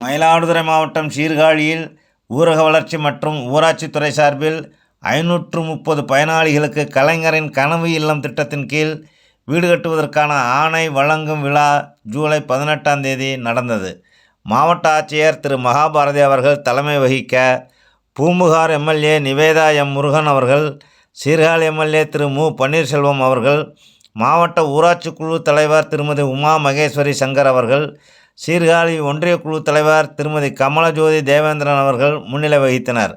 மயிலாடுதுறை மாவட்டம் சீர்காழியில் ஊரக வளர்ச்சி மற்றும் ஊராட்சித்துறை சார்பில் 530 பயனாளிகளுக்கு கலைஞரின் கனவு இல்லம் திட்டத்தின் கீழ் வீடு கட்டுவதற்கான ஆணை வழங்கும் விழா ஜூலை 18ஆம் தேதி நடந்தது. மாவட்ட ஆட்சியர் திரு மகாபாரதி அவர்கள் தலைமை வகிக்க, பூம்புகார் எம்எல்ஏ நிவேதா எம் முருகன் அவர்கள், சீர்காழி எம்எல்ஏ திரு மு பன்னீர்செல்வம் அவர்கள், மாவட்ட ஊராட்சி குழு தலைவர் திருமதி உமா மகேஸ்வரி சங்கர் அவர்கள், சீர்காழி ஒன்றிய குழு தலைவர் திருமதி கமலஜோதி தேவேந்திரன் அவர்கள் முன்னிலை வகித்தனர்.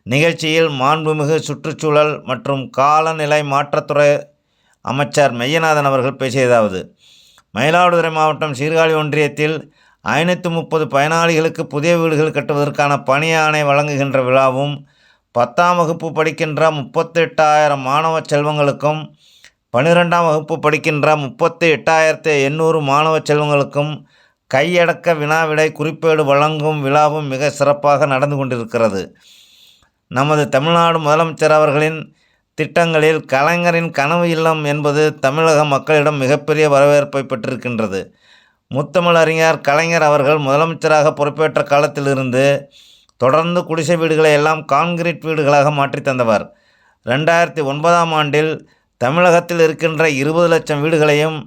நிகழ்ச்சியில் மாண்புமிகு சுற்றுச்சூழல் மற்றும் காலநிலை மாற்றத்துறை அமைச்சர் மெய்யநாதன் அவர்கள் பேசியதாவது: மயிலாடுதுறை மாவட்டம் சீர்காழி ஒன்றியத்தில் 530 பயனாளிகளுக்கு புதிய வீடுகள் கட்டுவதற்கான பணி ஆணை வழங்குகின்ற விழாவும், 10ஆம் வகுப்பு படிக்கின்ற 38,000 மாணவ செல்வங்களுக்கும், 12ஆம் வகுப்பு படிக்கின்ற 38,800 மாணவ செல்வங்களுக்கும் கையடக்க வினாவிடை குறிப்பேடு வழங்கும் விழாவும் மிக சிறப்பாக நடந்து கொண்டிருக்கிறது. நமது தமிழ்நாடு முதலமைச்சர் அவர்களின் திட்டங்களில் கலைஞரின் கனவு இல்லம் என்பது தமிழக மக்களிடம் மிகப்பெரிய வரவேற்பை பெற்றிருக்கின்றது. முத்தமிழறிஞர் கலைஞர் அவர்கள் முதலமைச்சராக பொறுப்பேற்ற காலத்திலிருந்து தொடர்ந்து குடிசை வீடுகளை எல்லாம் கான்கிரீட் வீடுகளாக மாற்றி தந்தவர். 2009ஆம் ஆண்டில் தமிழகத்தில் இருக்கின்ற 20 லட்சம் வீடுகளையும்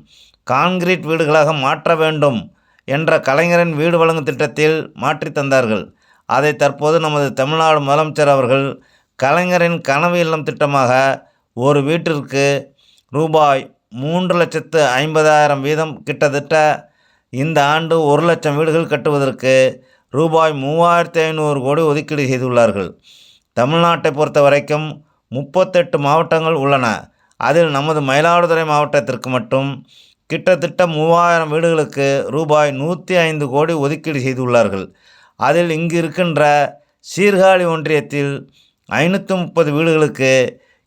கான்கிரீட் வீடுகளாக மாற்ற வேண்டும் என்ற கலைஞரின் வீடு வழங்கும் திட்டத்தில் மாற்றி தந்தார்கள். அதை தற்போது நமது தமிழ்நாடு முதலமைச்சர் அவர்கள் கலைஞரின் கனவு இல்லம் திட்டமாக ஒரு வீட்டிற்கு ரூபாய் 3,50,000 வீதம், கிட்டத்தட்ட இந்த ஆண்டு 1 லட்சம் வீடுகள் கட்டுவதற்கு ரூபாய் 3,500 கோடி ஒதுக்கீடு செய்துள்ளார்கள். தமிழ்நாட்டை பொறுத்த வரைக்கும் 38 மாவட்டங்கள் உள்ளன. அதில் நமது மயிலாடுதுறை மாவட்டத்திற்கு மட்டும் கிட்டத்தட்ட 3000 வீடுகளுக்கு ரூபாய் 105 கோடி ஒதுக்கீடு செய்துள்ளார்கள். அதில் இங்கு இருக்கின்ற சீர்காழி ஒன்றியத்தில் 530 வீடுகளுக்கு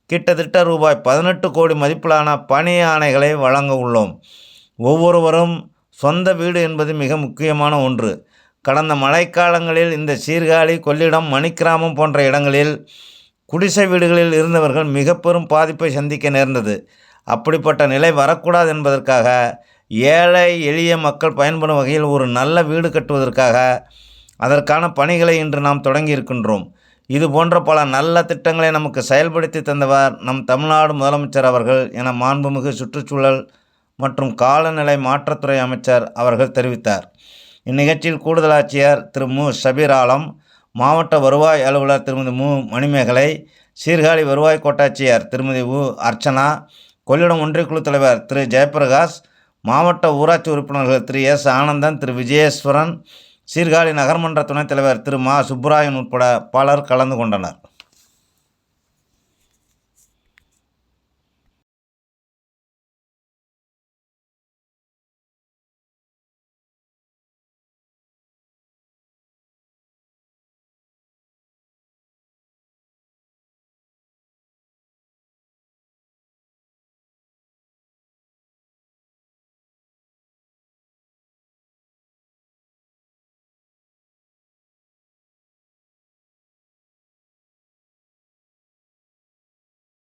கிட்டத்தட்ட ரூபாய் 18 கோடி மதிப்பிலான பணி ஆணைகளை வழங்க உள்ளோம். ஒவ்வொருவரும் சொந்த வீடு என்பது மிக முக்கியமான ஒன்று. கடந்த மழைக்காலங்களில் இந்த சீர்காழி, கொள்ளிடம், மணிக்கிராமம் போன்ற இடங்களில் குடிசை வீடுகளில் இருந்தவர்கள் மிக பெரும் பாதிப்பை சந்திக்க நேர்ந்தது. அப்படிப்பட்ட நிலை வரக்கூடாது என்பதற்காக ஏழை எளிய மக்கள் பயன்படும் வகையில் ஒரு நல்ல வீடு கட்டுவதற்காக அதற்கான பணிகளை இன்று நாம் தொடங்கி இருக்கின்றோம். இது போன்ற பல நல்ல திட்டங்களை நமக்கு செயல்படுத்தி தந்தவர் நம் தமிழ்நாடு முதலமைச்சர் அவர்கள் என மாண்புமிகு சுற்றுச்சூழல் மற்றும் காலநிலை மாற்றத்துறை அமைச்சர் அவர்கள் தெரிவித்தார். இந்நிகழ்ச்சியில் கூடுதல் ஆட்சியர் திரு மு ஷபீர் ஆலம், மாவட்ட வருவாய் அலுவலர் திருமதி மு மணிமேகலை, சீர்காழி வருவாய் கோட்டாட்சியர் திருமதி உ அர்ச்சனா, கொள்ளிடம் ஒன்றியக்குழு தலைவர் திரு ஜெயபிரகாஷ், மாவட்ட ஊராட்சி உறுப்பினர்கள் திரு எஸ் ஆனந்தன், திரு விஜயேஸ்வரன், சீர்காழி நகர்மன்ற துணைத் தலைவர் திரு மா சுப்புராயன் உட்பட பலர் கலந்து கொண்டனர்.